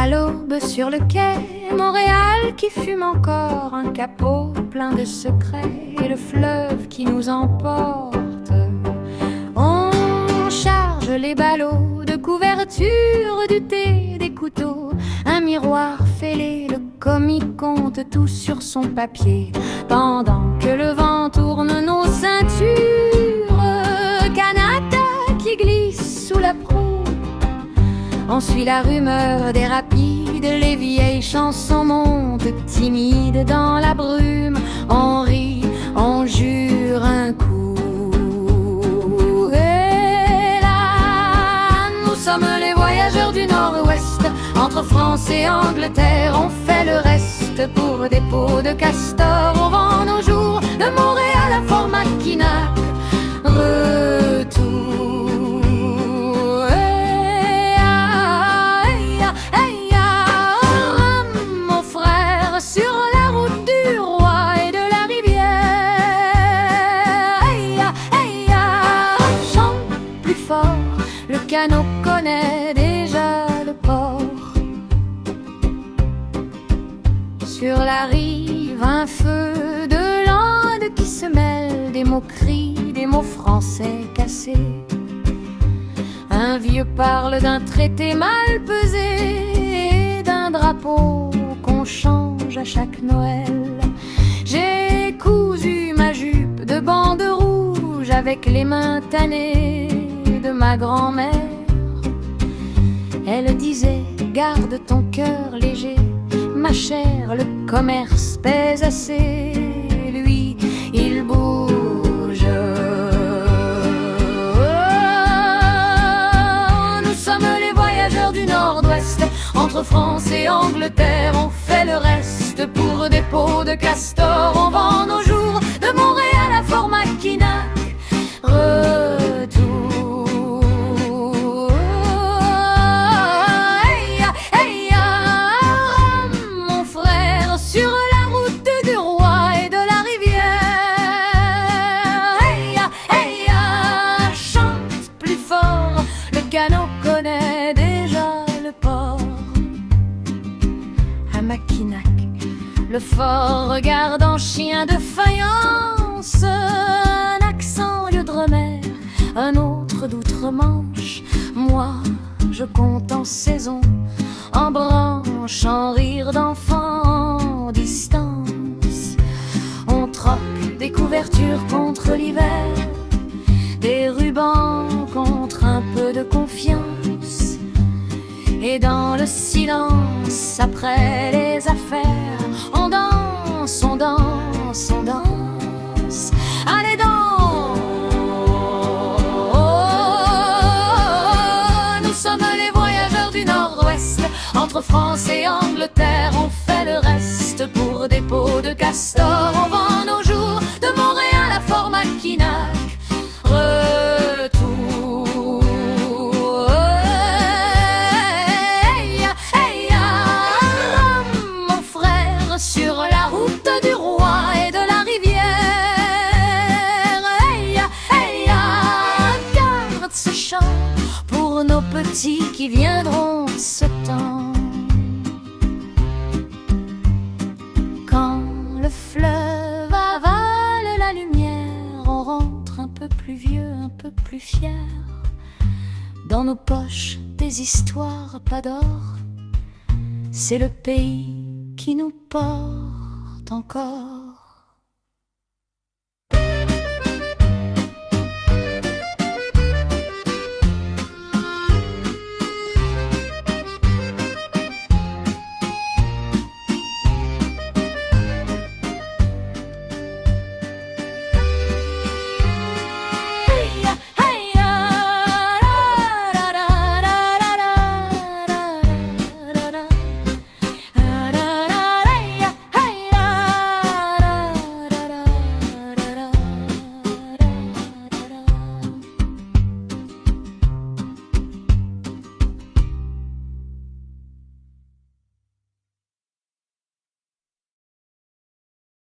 À l'aube sur le quai, Montréal qui fume encore, un capot plein de secrets et le fleuve qui nous emporte. On charge les ballots de couverture, du thé, des couteaux, un miroir fêlé, le commis compte tout sur son papier, pendant que le vent tourne nos ceintures. Canada qui glisse sous la proue, on suit la rumeur des rapides, les vieilles chansons montent timides dans la brume. On rit, on jure un coup. Et là, nous sommes les voyageurs du Nord-Ouest. Entre France et Angleterre, on fait le reste pour des peaux de castor. On vend nos jours de Montréal à Fort Mackinac. Retour. Sur la route du roi et de la rivière, chante plus fort, le canot connaît déjà le port. Sur la rive, un feu de landes qui se mêle, des mots-cris, des mots français cassés. Un vieux parle d'un traité mal pesé, d'un drapeau qu'on change à chaque Noël. J'ai cousu ma jupe de bande rouge avec les mains tannées de ma grand-mère. Elle disait, garde ton cœur léger, ma chère, le commerce pèse assez. Lui, il bouge. Nous sommes les voyageurs du Nord-Ouest. Entre France et Angleterre, on fait le reste pour des peaux de castor. On vend nos jours de Montréal à Fort Mackinac. Retour. Mon frère, sur la route du roi et de la rivière, chante plus fort, le canot connaît déjà le port. À Mackinac, le fort regarde en chien de faïence, un accent lieu-de-mer, un autre d'outre-Manche. Moi, je compte en saison, en branche, en rire d'enfant, en distance. On troque des couvertures contre l'hiver, des rubans contre un peu de confiance. Et dans le silence, après les affaires, on danse, on danse, on danse. Allez donc! Nous sommes les voyageurs du Nord-Ouest. Entre France et Angleterre, on fait le reste pour des peaux de castor. On vend nos jours de Montréal à Fort Mackinac. Sur la route du roi et de la rivière, garde ce chant pour nos petits qui viendront ce temps. Quand le fleuve avale la lumière, on rentre un peu plus vieux, un peu plus fier. Dans nos poches des histoires, pas d'or, c'est le pays qui nous porte encore.